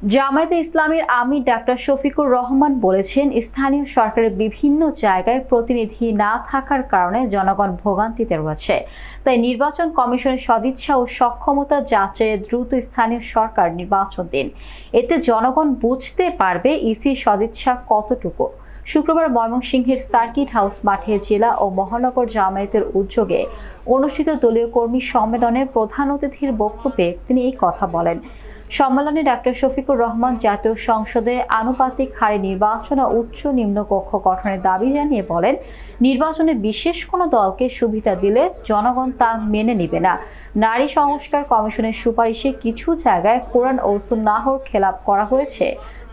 জামায়াতে ইসলামীর আমির ডাক্তার শফিকুর রহমান বলেছেন, স্থানীয় সরকারের বিভিন্ন জায়গায় প্রতিনিধি না থাকার কারণে জনগণ ভোগান্তিতে রয়েছে। তাই নির্বাচন কমিশনের সদিচ্ছা ও সক্ষমতা যাচাইয়ে দ্রুত স্থানীয় সরকার নির্বাচন দিন। এতে জনগণ বুঝতে পারবে ইসির সদিচ্ছা কতটুকু। শুক্রবার ময়মনসিংহের সার্কিট হাউস মাঠে জেলা ও মহানগর জামায়াতের উদ্যোগে অনুষ্ঠিত দলীয় কর্মী সম্মেলনে প্রধান অতিথির বক্তব্যে তিনি এই কথা বলেন। সম্মেলনে ডাক্তার শফিকুর রহমান জাতীয় সংসদে আনুপাতিক হারে নির্বাচন ও উচ্চ নিম্ন কক্ষ গঠনের দাবি জানিয়ে বলেন, নির্বাচনে বিশেষ কোনো দলকে সুবিধা দিলে জনগণ তা মেনে নেবে না। নারী সংস্কার কমিশনের সুপারিশে কিছু জায়গায় কোরআন ও সুন্নাহর খেলাপ করা হয়েছে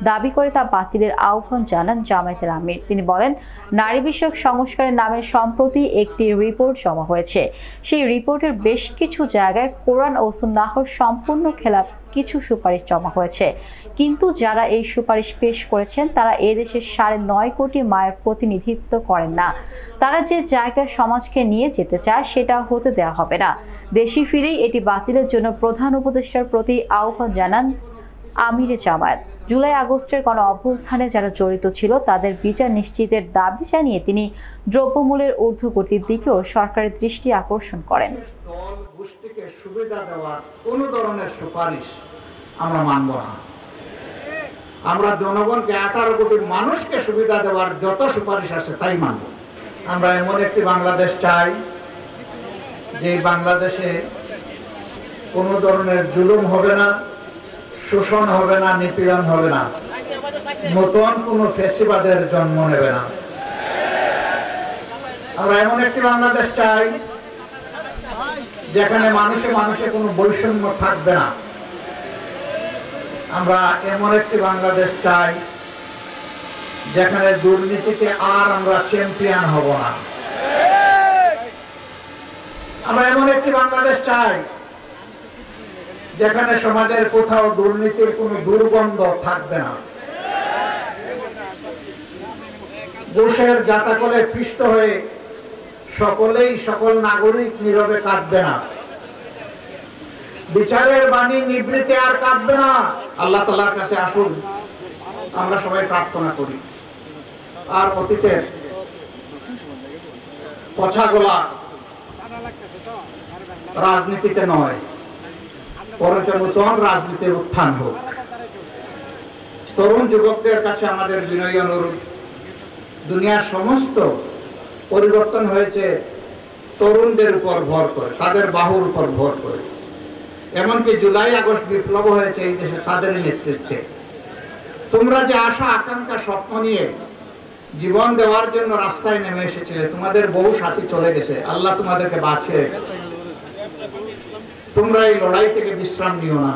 দাবি করে তা বাতিলের আহ্বান জানান জামায়াতের আমির। তিনি বলেন, নারী বিষয়ক সংস্কারের নামে সম্প্রতি একটি রিপোর্ট জমা হয়েছে। সেই রিপোর্টের বেশ কিছু জায়গায় কোরআন ও সুন্নাহর সম্পূর্ণ খেলাপ কিছু সুপারিশ জমা হয়েছে, কিন্তু যারা এই সুপারিশ পেশ করেছেন তারা এদেশের 9.5 কোটি মায়ের প্রতিনিধিত্ব করেন না। তারা যে জায়গায় সমাজকে নিয়ে যেতে চায় সেটা হতে দেওয়া হবে না। দেশে ফিরেই এটি বাতিলের জন্য প্রধান উপদেষ্টার প্রতি আহ্বান জানান আমিরে জামায়াত। জুলাই আগস্টের গণ অভ্যুত্থানে যারা জড়িত ছিল তাদের বিচার নিশ্চিতের দাবি জানিয়ে তিনি দ্রব্যমূল্যের ঊর্ধ্বগতির দিকেও সরকারের দৃষ্টি আকর্ষণ করেন। গোষ্ঠীকে সুবিধা দেওয়ার কোন ধরনের সুপারিশ আমরা মানব না। আমরা জনগণকে 18 কোটি মানুষকে সুবিধা দেওয়ার যত সুপারিশ আছে তাই মানব। আমরা এমন একটি বাংলাদেশ চাই যে বাংলাদেশে কোন ধরনের জুলুম হবে না, শোষণ হবে না, নিপীড়ন হবে না, নতুন কোন ফ্যাসিবাদের জন্ম নেবে না। আমরা এমন একটি বাংলাদেশ চাই যেখানে মানুষে মানুষে কোনো বৈষম্য থাকবে না। আমরা এমন একটি বাংলাদেশ চাই যেখানে দুর্নীতিতে আর আমরা চ্যাম্পিয়ন হব না। আমরা এমন একটি বাংলাদেশ চাই যেখানে সমাজের কোথাও দুর্নীতির কোনো দুর্গন্ধ থাকবে না। দোষের জাতাকলে পিষ্ট হয়ে সকল নাগরিক নীরবে কাঁদবে না। বিচারের বাণী নিবৃত্তে আর কাঁদবে না। আল্লাহ তাআলার কাছে আসুন আমরা সবাই প্রার্থনা করি, আর অতীতের পছাগোলা রাজনীতিতে নয়, বরঞ্চ নতুন রাজনীতির উত্থান হোক। তরুণ যুবকদের কাছে আমাদের বিনয়ী অনুরোধ, দুনিয়ার সমস্ত পরিবর্তন হয়েছে তরুণদের উপর ভর করে, তাদের বাহুর উপর ভর করে। এমনকি জুলাই আগস্ট বিপ্লব হয়েছে এই দেশে তাদের নেতৃত্বে। তোমরা যে আশা আকাঙ্ক্ষা স্বপ্ন নিয়ে জীবন দেওয়ার জন্য রাস্তায় নেমে এসেছিলে, তোমাদের বহু সাথী চলে গেছে, আল্লাহ তোমাদেরকে বাঁচিয়ে রেখেছে। তোমরা এই লড়াই থেকে বিশ্রাম নিও না।